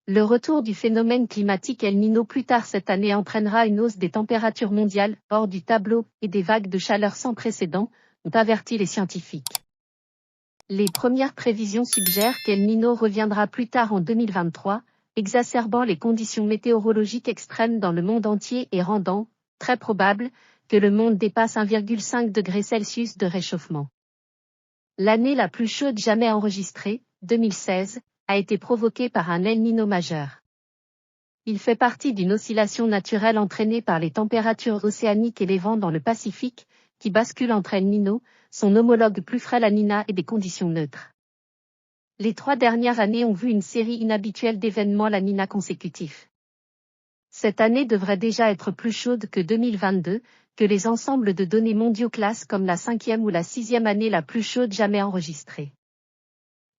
Le retour du phénomène climatique El Niño plus tard cette année entraînera une hausse des températures mondiales hors du tableau et des vagues de chaleur sans précédent, ont averti les scientifiques. Les premières prévisions suggèrent qu'El Niño reviendra plus tard en 2023, exacerbant les conditions météorologiques extrêmes dans le monde entier et rendant, très probable, que le monde dépasse 1,5 degré Celsius de réchauffement. L'année la plus chaude jamais enregistrée, 2016, a été provoquée par un El Niño majeur. Il fait partie d'une oscillation naturelle entraînée par les températures océaniques et les vents dans le Pacifique, qui basculent entre El Niño, son homologue plus frais la Niña et des conditions neutres. Les 3 dernières années ont vu une série inhabituelle d'événements la Niña consécutifs. Cette année devrait déjà être plus chaude que 2022, que les ensembles de données mondiaux classent comme la 5e ou la 6e année la plus chaude jamais enregistrée.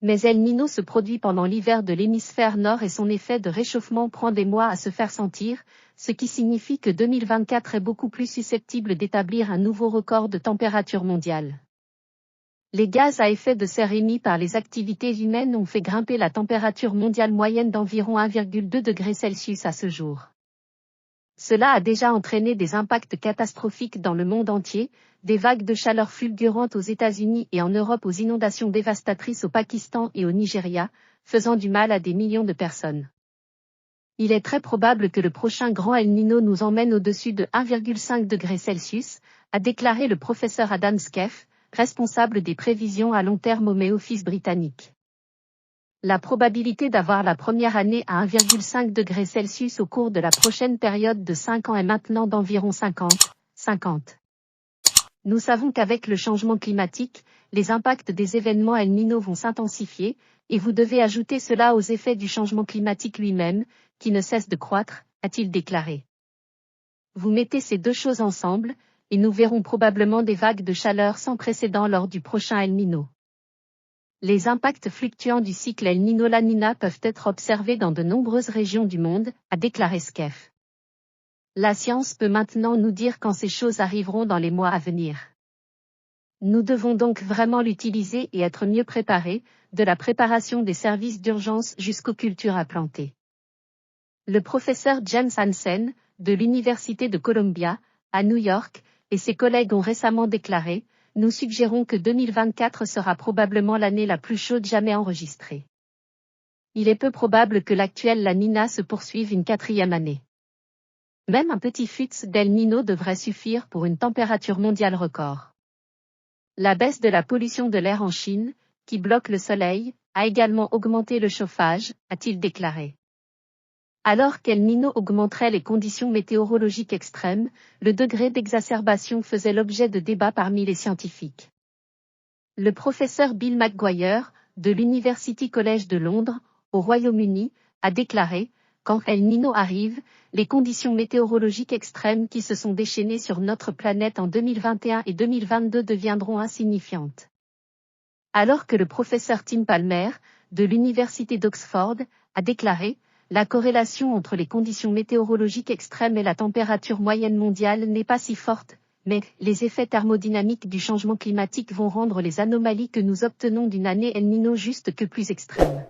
Mais El Niño se produit pendant l'hiver de l'hémisphère nord et son effet de réchauffement prend des mois à se faire sentir, ce qui signifie que 2024 est beaucoup plus susceptible d'établir un nouveau record de température mondiale. Les gaz à effet de serre émis par les activités humaines ont fait grimper la température mondiale moyenne d'environ 1,2 degré Celsius à ce jour. Cela a déjà entraîné des impacts catastrophiques dans le monde entier, des vagues de chaleur fulgurantes aux États-Unis et en Europe aux inondations dévastatrices au Pakistan et au Nigeria, faisant du mal à des millions de personnes. Il est très probable que le prochain grand El Niño nous emmène au-dessus de 1,5 degré Celsius, a déclaré le professeur Adam Skef, responsable des prévisions à long terme au Met Office britannique. La probabilité d'avoir la première année à 1,5 degré Celsius au cours de la prochaine période de 5 ans est maintenant d'environ 50. Nous savons qu'avec le changement climatique, les impacts des événements El Niño vont s'intensifier, et vous devez ajouter cela aux effets du changement climatique lui-même, qui ne cesse de croître, a-t-il déclaré. Vous mettez ces deux choses ensemble, et nous verrons probablement des vagues de chaleur sans précédent lors du prochain El Niño. Les impacts fluctuants du cycle El Niño-La Niña peuvent être observés dans de nombreuses régions du monde, a déclaré Skef. La science peut maintenant nous dire quand ces choses arriveront dans les mois à venir. Nous devons donc vraiment l'utiliser et être mieux préparés, de la préparation des services d'urgence jusqu'aux cultures à planter. Le professeur James Hansen, de l'Université de Columbia, à New York, et ses collègues ont récemment déclaré: nous suggérons que 2024 sera probablement l'année la plus chaude jamais enregistrée. Il est peu probable que l'actuelle La Niña se poursuive une 4e année. Même un petit flux d'El Niño devrait suffire pour une température mondiale record. La baisse de la pollution de l'air en Chine, qui bloque le soleil, a également augmenté le chauffage, a-t-il déclaré. Alors qu'El Niño augmenterait les conditions météorologiques extrêmes, le degré d'exacerbation faisait l'objet de débats parmi les scientifiques. Le professeur Bill McGuire, de l'University College de Londres, au Royaume-Uni, a déclaré: quand El Niño arrive, les conditions météorologiques extrêmes qui se sont déchaînées sur notre planète en 2021 et 2022 deviendront insignifiantes. Alors que le professeur Tim Palmer, de l'Université d'Oxford, a déclaré: la corrélation entre les conditions météorologiques extrêmes et la température moyenne mondiale n'est pas si forte, mais les effets thermodynamiques du changement climatique vont rendre les anomalies que nous obtenons d'une année El Niño juste que plus extrêmes.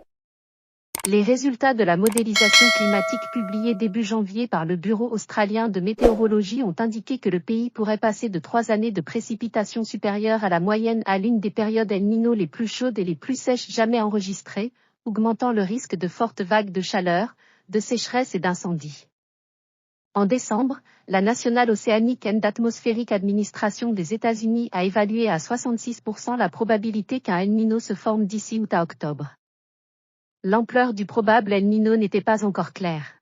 Les résultats de la modélisation climatique publiés début janvier par le Bureau australien de météorologie ont indiqué que le pays pourrait passer de 3 années de précipitations supérieures à la moyenne à l'une des périodes El Niño les plus chaudes et les plus sèches jamais enregistrées, augmentant le risque de fortes vagues de chaleur, de sécheresse et d'incendie. En décembre, la National Oceanic and Atmospheric Administration des États-Unis a évalué à 66% la probabilité qu'un El Niño se forme d'ici août à octobre. L'ampleur du probable El Niño n'était pas encore claire.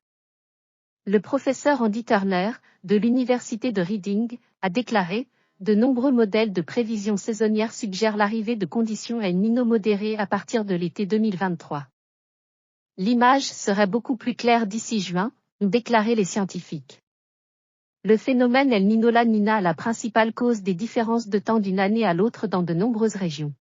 Le professeur Andy Turner, de l'Université de Reading, a déclaré: de nombreux modèles de prévision saisonnière suggèrent l'arrivée de conditions El Niño modérées à partir de l'été 2023. L'image serait beaucoup plus claire d'ici juin, ont déclaré les scientifiques. Le phénomène El Niño-La Niña est la principale cause des différences de temps d'une année à l'autre dans de nombreuses régions.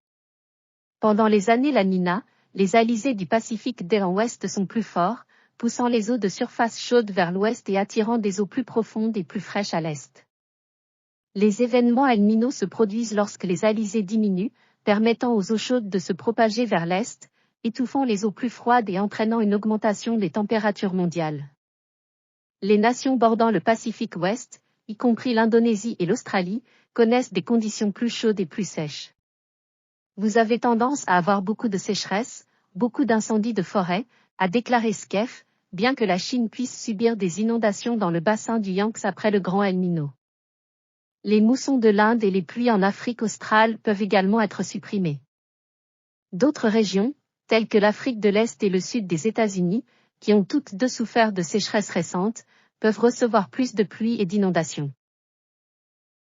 Pendant les années La Niña, les alizés du Pacifique d'est en ouest sont plus forts, poussant les eaux de surface chaudes vers l'ouest et attirant des eaux plus profondes et plus fraîches à l'est. Les événements El Niño se produisent lorsque les alizés diminuent, permettant aux eaux chaudes de se propager vers l'est, étouffant les eaux plus froides et entraînant une augmentation des températures mondiales. Les nations bordant le Pacifique Ouest, y compris l'Indonésie et l'Australie, connaissent des conditions plus chaudes et plus sèches. Vous avez tendance à avoir beaucoup de sécheresse, beaucoup d'incendies de forêt, a déclaré Skef, bien que la Chine puisse subir des inondations dans le bassin du Yangtze après le grand El Niño. Les moussons de l'Inde et les pluies en Afrique australe peuvent également être supprimés. D'autres régions, telles que l'Afrique de l'Est et le sud des États-Unis, qui ont toutes deux souffert de sécheresse récentes, peuvent recevoir plus de pluie et d'inondations.